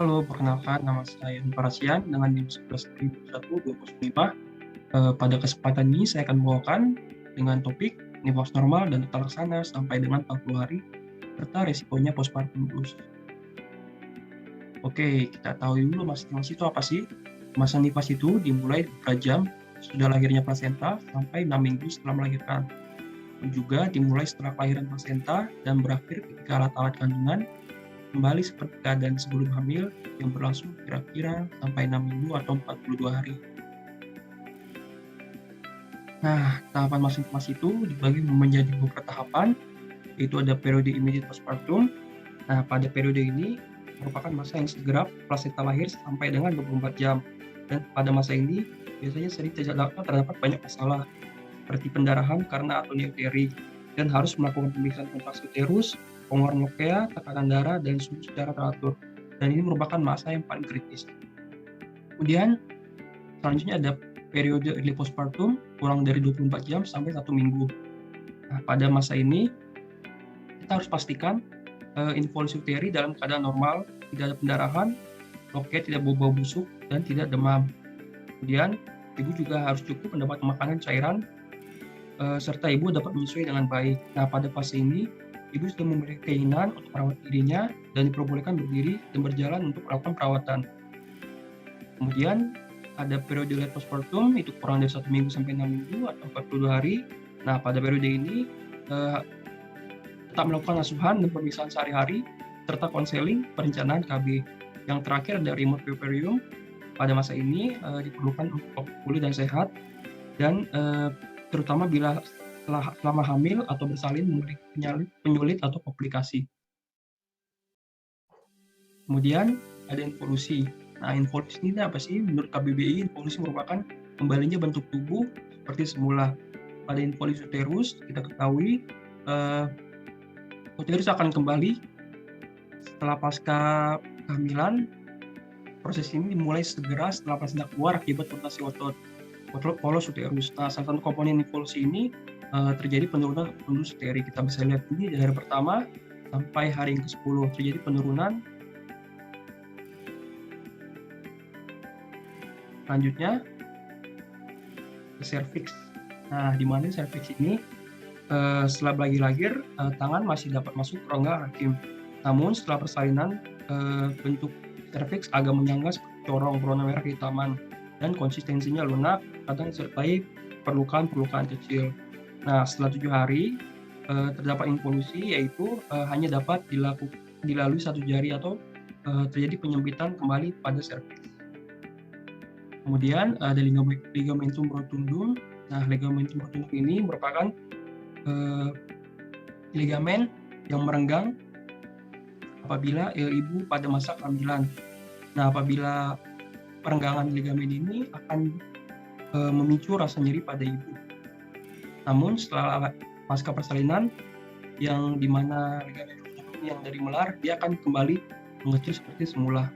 Halo, perkenalkan nama saya Farasian dengan NIM 11.1.2025. Pada kesempatan ini saya akan membawakan dengan topik nifas normal dan tata laksana sampai dengan 40 hari serta resikonya postpartum blues. Oke, kita tahu dulu masa nifas itu apa sih? Masa nifas itu dimulai beberapa jam sudah lahirnya plasenta sampai 6 minggu setelah melahirkan. Dan juga dimulai setelah kelahiran plasenta dan berakhir ketika alat-alat kandungan kembali seperti keadaan sebelum hamil yang berlangsung kira-kira sampai 6 minggu atau 42 hari. Nah, tahapan masing-masing itu dibagi menjadi beberapa tahapan, yaitu ada periode immediate postpartum. Nah, pada periode ini merupakan masa yang segera plasenta lahir sampai dengan 24 jam. Dan pada masa ini biasanya sering terdapat banyak masalah seperti pendarahan karena atoneuteri dan harus melakukan pemeriksaan kontraksi uterus, pengeluaran lokea, tekanan darah, dan suhu secara teratur. Dan ini merupakan masa yang paling kritis. Kemudian selanjutnya ada periode early postpartum kurang dari 24 jam sampai 1 minggu. Nah, pada masa ini kita harus pastikan involusi uteri dalam keadaan normal, tidak ada pendarahan, lokea tidak bau-bau busuk, dan tidak demam. Kemudian ibu juga harus cukup mendapat makanan cairan serta ibu dapat menyusui dengan baik. Nah, pada fase ini, ibu sudah memiliki keinginan untuk merawat dirinya dan diperbolehkan berdiri dan berjalan untuk melakukan perawatan. Kemudian ada periode late postpartum, itu kurang dari 1 minggu sampai 6 minggu atau 42 hari. Nah, pada periode ini tetap melakukan asuhan dan pemeriksaan sehari-hari serta konseling perencanaan KB. Yang terakhir ada remote puerperium. Pada masa ini diperlukan untuk pulih dan sehat dan terutama bila selama hamil atau bersalin memiliki penyulit atau komplikasi. Kemudian ada involusi. Nah, involusi ini apa sih? Menurut KBBI, involusi merupakan kembalinya bentuk tubuh seperti semula. Pada involusi uterus, kita ketahui uterus akan kembali setelah pasca kehamilan. Proses ini dimulai segera setelah plasenta keluar akibat kontraksi otot polos uterus. Nah, salah satu komponen involusi ini terjadi penurunan fundus uteri. Kita bisa lihat ini dari hari pertama sampai hari yang ke-10 terjadi penurunan. Selanjutnya ke serviks. Nah, di mana serviks ini setelah bayi lahir tangan masih dapat masuk ke rongga rahim. Namun setelah persalinan bentuk serviks agak menyangga seperti corong berwarna merah kehitaman dan konsistensinya lunak, kadang disertai perlukaan-perlukaan kecil. Nah, setelah 7 hari terdapat involusi, yaitu hanya dapat dilalui satu jari atau terjadi penyempitan kembali pada serviks. Kemudian ada ligamentum rotundum. Nah, ligamentum rotundum ini merupakan ligamen yang merenggang apabila ibu pada masa kehamilan. Nah, apabila perenggangan ligamen ini akan memicu rasa nyeri pada ibu. Namun setelah pasca persalinan yang dimana ligamen yang dari melar dia akan kembali mengecil seperti semula.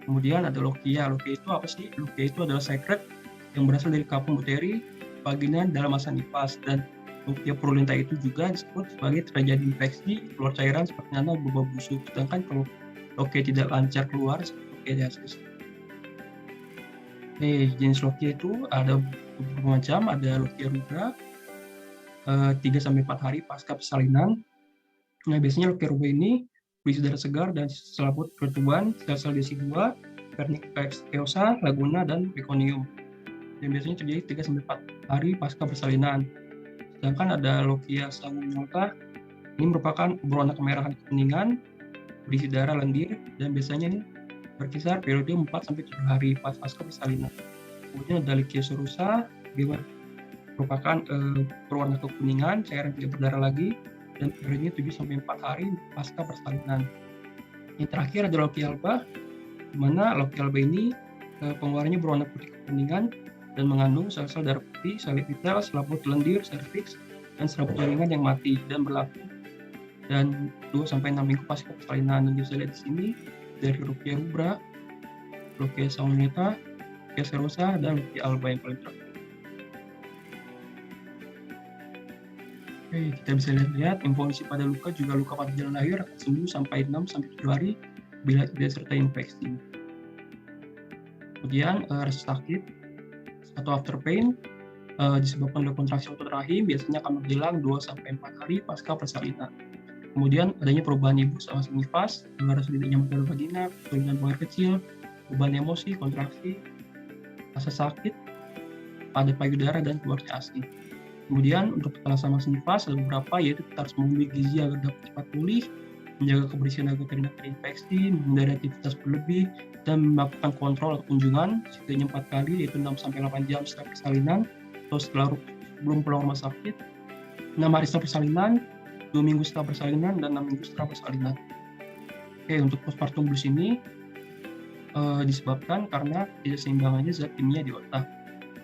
Kemudian ada lokia. Lokia itu apa sih? Lokia itu adalah sekret yang berasal dari kapung uteri vagina dalam masa nifas, dan lokia purulenta itu juga disebut sebagai terjadi infeksi keluar cairan seperti nana bau busuk. Sedangkan kalau lokia tidak lancar keluar seperti lokia diasis. Jenis lokia itu ada beberapa macam. Ada lokia rubra 3-4 hari pasca persalinan. Nah, biasanya lokia rubra ini berisi darah segar dan selaput pertumbuhan sel-sel desi-2, Wernickeosa, Laguna, dan Meconium. Dan biasanya terjadi 3-4 hari pasca persalinan. Sedangkan ada lokia sanguinata, ini merupakan berwarna kemerahan kekuningan, berisi darah lendir, dan biasanya ini berkisar periode 4-7 hari pasca persalinan. Kemudian ada lokia serusa, merupakan berwarna kekuningan, cairan tidak berdarah lagi, dan periodenya 7-4 hari pasca persalinan. Yang terakhir ada lokia alba, di mana lokia alba ini pengeluarannya berwarna putih kekuningan dan mengandung sel-sel darah putih, sel epitel, selaput lendir, serviks, dan selaput jaringan yang mati dan berlaku dan 2-6 minggu pasca persalinan. Dan bisa lihat di sini dari lokia rubra, lokia sanguinata, lokia serosa, dan lokia alba yang paling terakhir. Oke, kita bisa lihat involusi pada luka juga luka pada jalan lahir akan sembuh sampai 6-7 hari bila tidak disertai infeksi. Kemudian, rasa sakit atau after pain, disebabkan oleh kontraksi otot rahim biasanya akan menghilang 2 sampai 4 hari pasca persalinan. Kemudian adanya perubahan ibu selama nifas, rasa tidak nyaman pada vagina, kesulitan buang air kecil, beban emosi, kontraksi, rasa sakit pada payudara dan keluarnya ASI. Kemudian untuk kekerasan masa nifas ada beberapa, yaitu kita harus memenuhi gizi agar dapat cepat pulih, menjaga kebersihan agar tidak terinfeksi, menghindari aktivitas berlebih, dan melakukan kontrol atau kunjungan setidaknya 4 kali, yaitu 6 sampai 8 jam setelah persalinan atau sebelum pulang rumah sakit, 6 hari setelah persalinan, 2 minggu setelah persalinan, dan 6 minggu setelah persalinan. Oke, untuk postpartum blues ini disebabkan karena tidak seimbangannya zat kimia di otak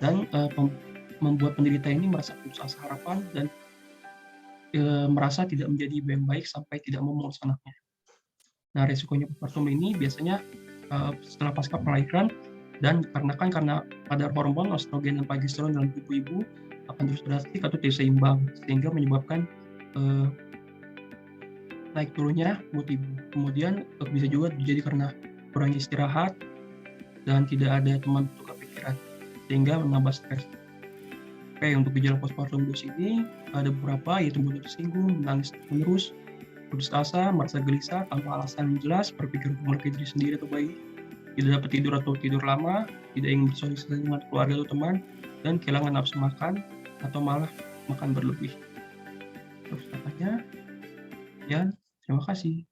dan membuat penderita ini merasa putus asa harapan dan merasa tidak menjadi ibu yang baik sampai tidak mau mengurus anaknya. Nah, resikonya postpartum ini biasanya setelah pasca melahirkan, dan karena kadar hormon estrogen dan progesteron dalam tubuh ibu akan terus drastis atau tidak seimbang, sehingga menyebabkan naik turunnya mood ibu. Kemudian bisa juga terjadi karena kurangnya istirahat dan tidak ada teman untuk kepikiran, sehingga menambah stres. Oke, untuk gejala postpartum blues ini ada beberapa, yaitu mudah tersinggung, menangis terus, putus asa, merasa gelisah tanpa alasan yang jelas, berpikir untuk melukai diri sendiri atau bayi, tidak dapat tidur atau tidur lama, tidak ingin bersosialisasi dengan keluarga atau teman, dan kehilangan nafsu makan atau malah makan berlebih. Terus katanya, ya, terima kasih.